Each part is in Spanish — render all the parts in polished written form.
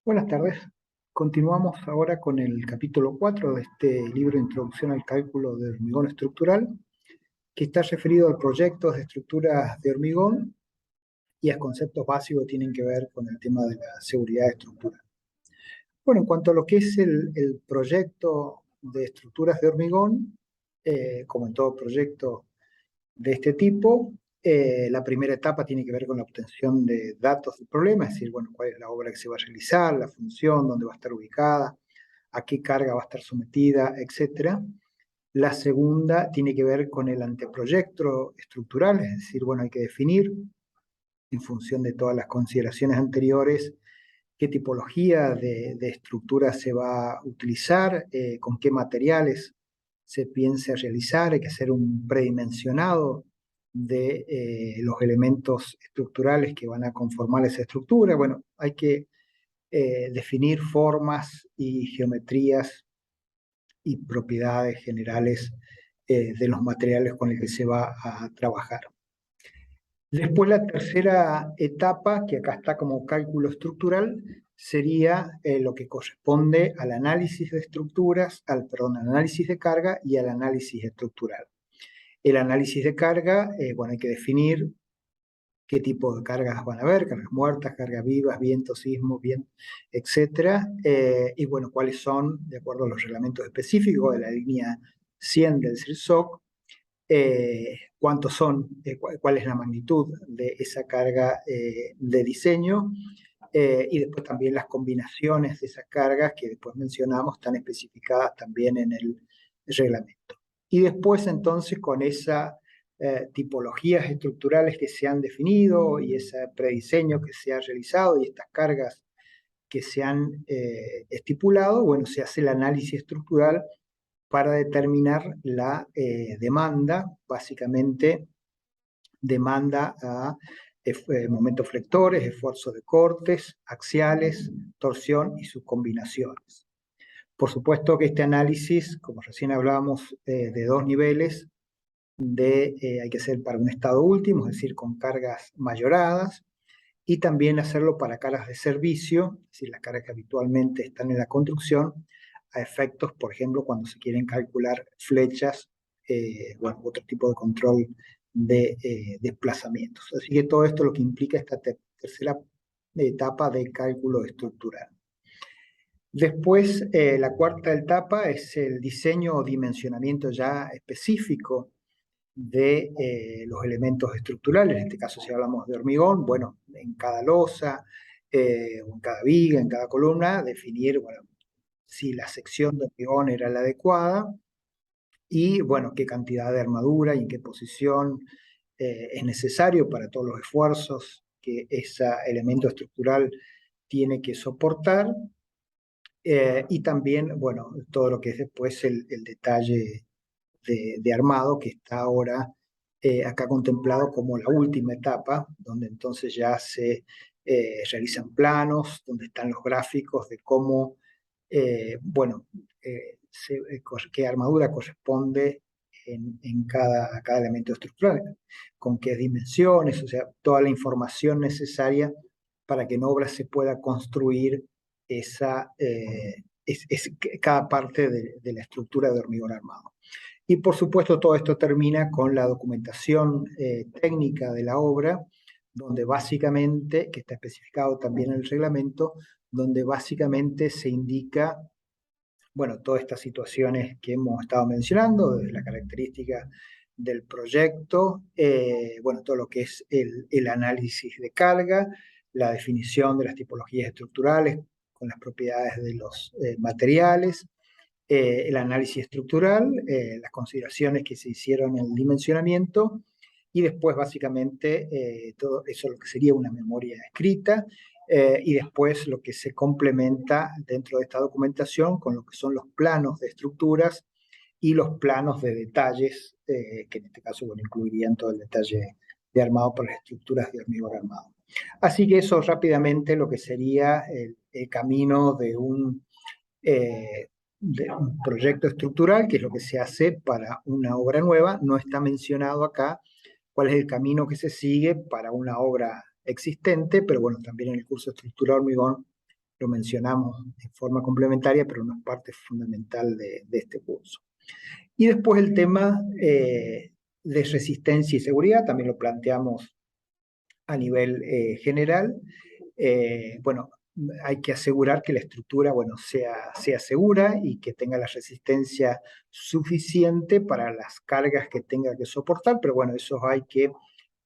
Buenas tardes. Continuamos ahora con el capítulo 4 de este libro Introducción al cálculo de hormigón estructural, que está referido a proyectos de estructuras de hormigón y a conceptos básicos que tienen que ver con el tema de la seguridad estructural. Bueno, en cuanto a lo que es el proyecto de estructuras de hormigón, como en todo proyecto de este tipo, la primera etapa tiene que ver con la obtención de datos del problema, es decir, bueno, cuál es la obra que se va a realizar, la función, dónde va a estar ubicada, a qué carga va a estar sometida, etc. La segunda tiene que ver con el anteproyecto estructural, es decir, bueno, hay que definir, en función de todas las consideraciones anteriores, qué tipología de estructura se va a utilizar, con qué materiales se piensa realizar, hay que hacer un predimensionado de los elementos estructurales que van a conformar esa estructura. Bueno, hay que definir formas y geometrías y propiedades generales de los materiales con los que se va a trabajar. Después la tercera etapa, que acá está como cálculo estructural, sería lo que corresponde al análisis de estructuras, al análisis de carga y al análisis estructural. El análisis de carga, bueno, hay que definir qué tipo de cargas van a haber, cargas muertas, cargas vivas, vientos, sismos, etc. Y bueno, cuáles son, de acuerdo a los reglamentos específicos de la línea 100 del CIRSOC, cuántos son, cuál es la magnitud de esa carga de diseño, y después también las combinaciones de esas cargas que después mencionamos están especificadas también en el reglamento. Y después entonces con esas tipologías estructurales que se han definido y ese prediseño que se ha realizado y estas cargas que se han estipulado, bueno, se hace el análisis estructural para determinar la demanda, básicamente demanda a momentos flectores, esfuerzos de cortes, axiales, torsión y sus combinaciones. Por supuesto que este análisis, como recién hablábamos, de dos niveles, hay que hacer para un estado último, es decir, con cargas mayoradas, y también hacerlo para cargas de servicio, es decir, las cargas que habitualmente están en la construcción, a efectos, por ejemplo, cuando se quieren calcular flechas, bueno, otro tipo de control de desplazamientos. Así que todo esto es lo que implica esta tercera etapa de cálculo estructural. Después, la cuarta etapa es el diseño o dimensionamiento ya específico de los elementos estructurales. En este caso, si hablamos de hormigón, bueno, en cada losa, o en cada viga, en cada columna, definir, bueno, si la sección de hormigón era la adecuada y, bueno, qué cantidad de armadura y en qué posición es necesario para todos los esfuerzos que ese elemento estructural tiene que soportar, y también, bueno, todo lo que es después el detalle de armado, que está ahora acá contemplado como la última etapa, donde entonces ya se realizan planos, donde están los gráficos de cómo, bueno, qué armadura corresponde en cada elemento estructural, con qué dimensiones, o sea, toda la información necesaria para que en obra se pueda construir esa, cada parte de la estructura de hormigón armado. Y por supuesto todo esto termina con la documentación técnica de la obra, donde básicamente, que está especificado también en el reglamento, donde básicamente se indica, bueno, todas estas situaciones que hemos estado mencionando, desde la característica del proyecto, bueno, todo lo que es el análisis de carga, la definición de las tipologías estructurales con las propiedades de los materiales, el análisis estructural, las consideraciones que se hicieron en el dimensionamiento, y después básicamente todo eso lo que sería una memoria escrita, y después lo que se complementa dentro de esta documentación con lo que son los planos de estructuras y los planos de detalles, que en este caso, bueno, incluirían todo el detalle de armado por las estructuras de hormigón armado. Así que eso rápidamente lo que sería el camino de un proyecto estructural, que es lo que se hace para una obra nueva. No está mencionado acá cuál es el camino que se sigue para una obra existente, pero bueno, también en el curso de estructura hormigón lo mencionamos de forma complementaria, pero no es parte fundamental de este curso. Y después el tema de resistencia y seguridad, también lo planteamos a nivel general. Bueno, hay que asegurar que la estructura, bueno, sea segura y que tenga la resistencia suficiente para las cargas que tenga que soportar, pero bueno, eso hay que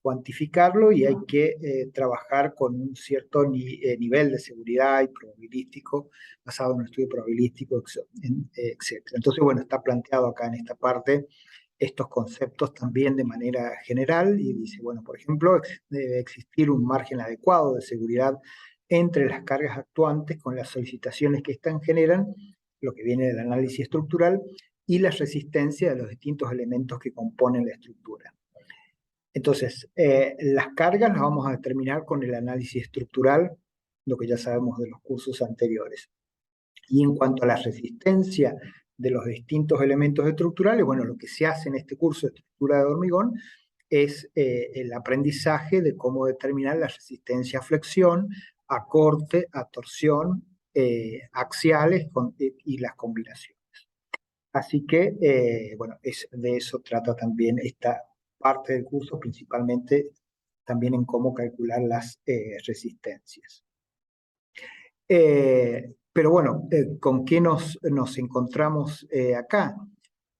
cuantificarlo y hay que trabajar con un cierto nivel de seguridad y probabilístico, basado en un estudio probabilístico, etc. Entonces, bueno, está planteado acá en esta parte estos conceptos también de manera general y dice, bueno, por ejemplo, debe existir un margen adecuado de seguridad entre las cargas actuantes con las solicitaciones que éstas generan, lo que viene del análisis estructural, y la resistencia de los distintos elementos que componen la estructura. Entonces, las cargas las vamos a determinar con el análisis estructural, lo que ya sabemos de los cursos anteriores. Y en cuanto a la resistencia de los distintos elementos estructurales, bueno, lo que se hace en este curso de estructura de hormigón es el aprendizaje de cómo determinar la resistencia a flexión, a corte, a torsión, axiales y las combinaciones. Así que, bueno, de eso trata también esta parte del curso, principalmente también en cómo calcular las resistencias. Pero bueno, ¿con qué nos encontramos acá?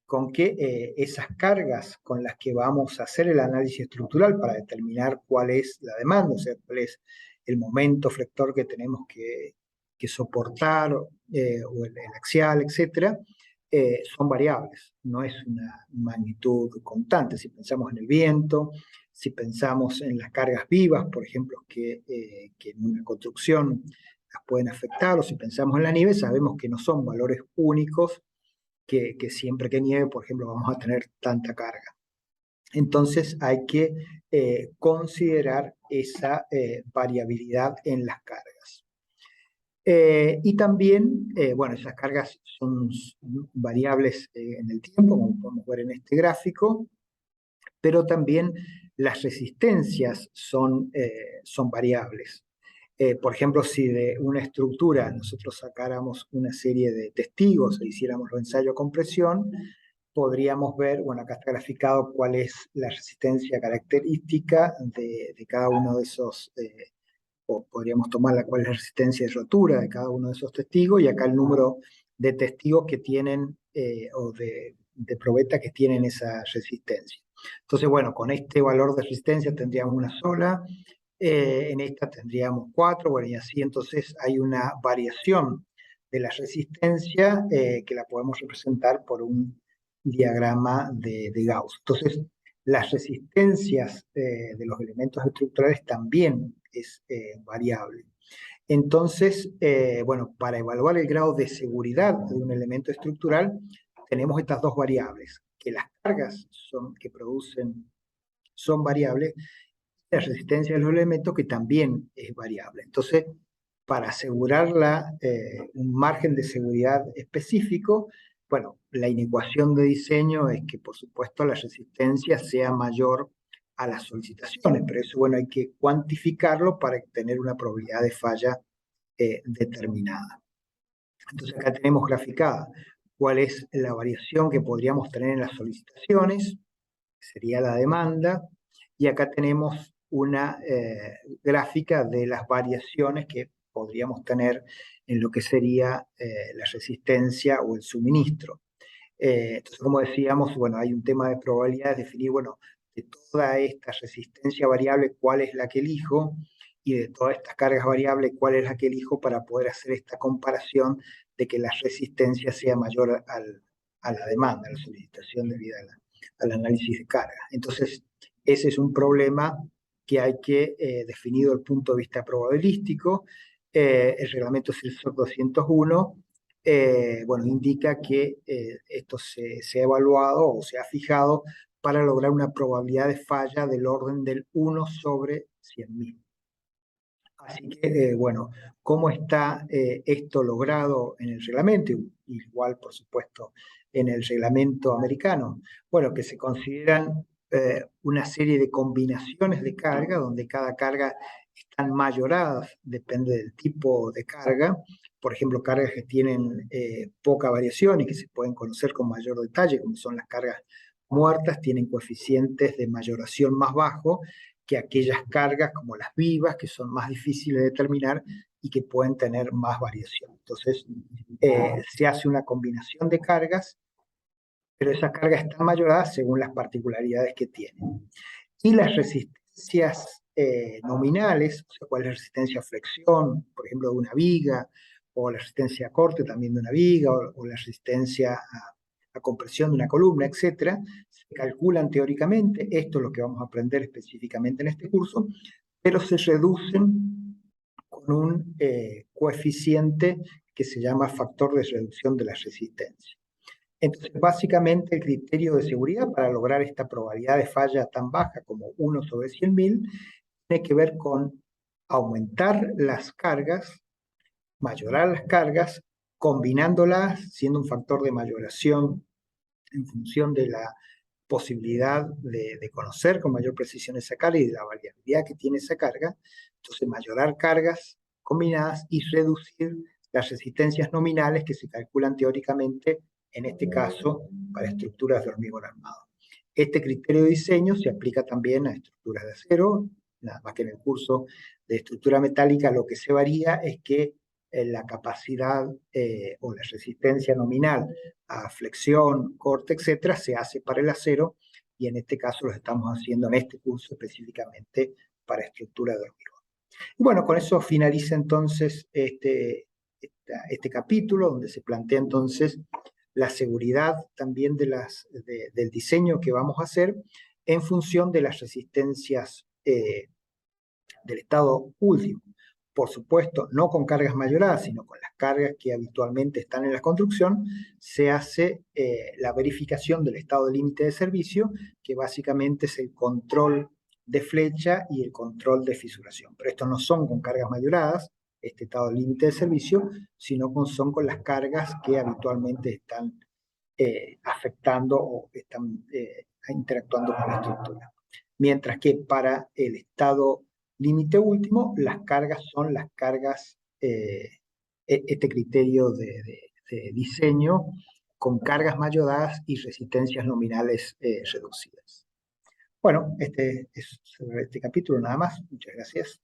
Con que esas cargas con las que vamos a hacer el análisis estructural para determinar cuál es la demanda, o sea, cuál es el momento flector que tenemos que soportar, o el axial, etcétera, son variables, no es una magnitud constante. Si pensamos en el viento, si pensamos en las cargas vivas, por ejemplo, que en una construcción las pueden afectar, o si pensamos en la nieve, sabemos que no son valores únicos, que siempre que nieve, por ejemplo, vamos a tener tanta carga. Entonces hay que considerar esa variabilidad en las cargas. Y también, bueno, esas cargas son variables en el tiempo, como podemos ver en este gráfico, pero también las resistencias son variables. Por ejemplo, si de una estructura nosotros sacáramos una serie de testigos e hiciéramos los ensayos con presión, podríamos ver, bueno, acá está graficado cuál es la resistencia característica de cada uno de esos, o podríamos tomar cuál es la resistencia de rotura de cada uno de esos testigos, y acá el número de testigos que tienen, o de probeta que tienen esa resistencia. Entonces, bueno, con este valor de resistencia tendríamos una sola, en esta tendríamos 4, bueno, y así entonces hay una variación de la resistencia que la podemos representar por un diagrama de Gauss. Entonces, las resistencias de los elementos estructurales también es variable. Entonces, bueno, para evaluar el grado de seguridad de un elemento estructural, tenemos estas dos variables, que las cargas que producen son variables, la resistencia de los elementos que también es variable. Entonces, para asegurar un margen de seguridad específico, bueno, la inecuación de diseño es que, por supuesto, la resistencia sea mayor a las solicitaciones, pero eso, bueno, hay que cuantificarlo para tener una probabilidad de falla determinada. Entonces, acá tenemos graficada cuál es la variación que podríamos tener en las solicitaciones, que sería la demanda, y acá tenemos una gráfica de las variaciones que podríamos tener en lo que sería la resistencia o el suministro. Entonces, como decíamos, bueno, hay un tema de probabilidades, definir, bueno, de toda esta resistencia variable, cuál es la que elijo, y de todas estas cargas variables, cuál es la que elijo para poder hacer esta comparación de que la resistencia sea mayor a la demanda, a la solicitación debido al análisis de carga. Entonces, ese es un problema que hay que definir desde el punto de vista probabilístico. El reglamento CIRSOC 201 bueno, indica que esto se ha evaluado o se ha fijado para lograr una probabilidad de falla del orden del 1 sobre 100.000. Así que, bueno, ¿cómo está esto logrado en el reglamento? Igual, por supuesto, en el reglamento americano. Bueno, que se consideran una serie de combinaciones de carga, donde cada carga están mayoradas, depende del tipo de carga. Por ejemplo, cargas que tienen poca variación y que se pueden conocer con mayor detalle, como son las cargas muertas, tienen coeficientes de mayoración más bajos que aquellas cargas como las vivas, que son más difíciles de determinar y que pueden tener más variación. Entonces, se hace una combinación de cargas, pero esas cargas están mayoradas según las particularidades que tienen. Y las resistencias nominales, o sea, cuál es la resistencia a flexión, por ejemplo, de una viga, o la resistencia a corte también de una viga, o la resistencia a compresión de una columna, etcétera, se calculan teóricamente, esto es lo que vamos a aprender específicamente en este curso, pero se reducen con un coeficiente que se llama factor de reducción de la resistencia. Entonces, básicamente el criterio de seguridad para lograr esta probabilidad de falla tan baja como 1 sobre 100.000 tiene que ver con aumentar las cargas, mayorar las cargas, combinándolas, siendo un factor de mayoración en función de la posibilidad de conocer con mayor precisión esa carga y de la variabilidad que tiene esa carga. Entonces, mayorar cargas combinadas y reducir las resistencias nominales que se calculan teóricamente, en este caso, para estructuras de hormigón armado. Este criterio de diseño se aplica también a estructuras de acero, nada más que en el curso de estructura metálica lo que se varía es que la capacidad o la resistencia nominal a flexión, corte, etcétera, se hace para el acero y en este caso lo estamos haciendo en este curso específicamente para estructura de hormigón. Y bueno, con eso finaliza entonces este capítulo donde se plantea entonces la seguridad también del diseño que vamos a hacer en función de las resistencias del estado último. Por supuesto, no con cargas mayoradas, sino con las cargas que habitualmente están en la construcción, se hace la verificación del estado de límite de servicio, que básicamente es el control de flecha y el control de fisuración. Pero estos no son con cargas mayoradas, este estado de límite de servicio, sino son con las cargas que habitualmente están afectando o están interactuando con la estructura. Mientras que para el estado límite último, las cargas son las cargas, este criterio de diseño con cargas mayoradas y resistencias nominales reducidas. Bueno, este es sobre este capítulo nada más. Muchas gracias.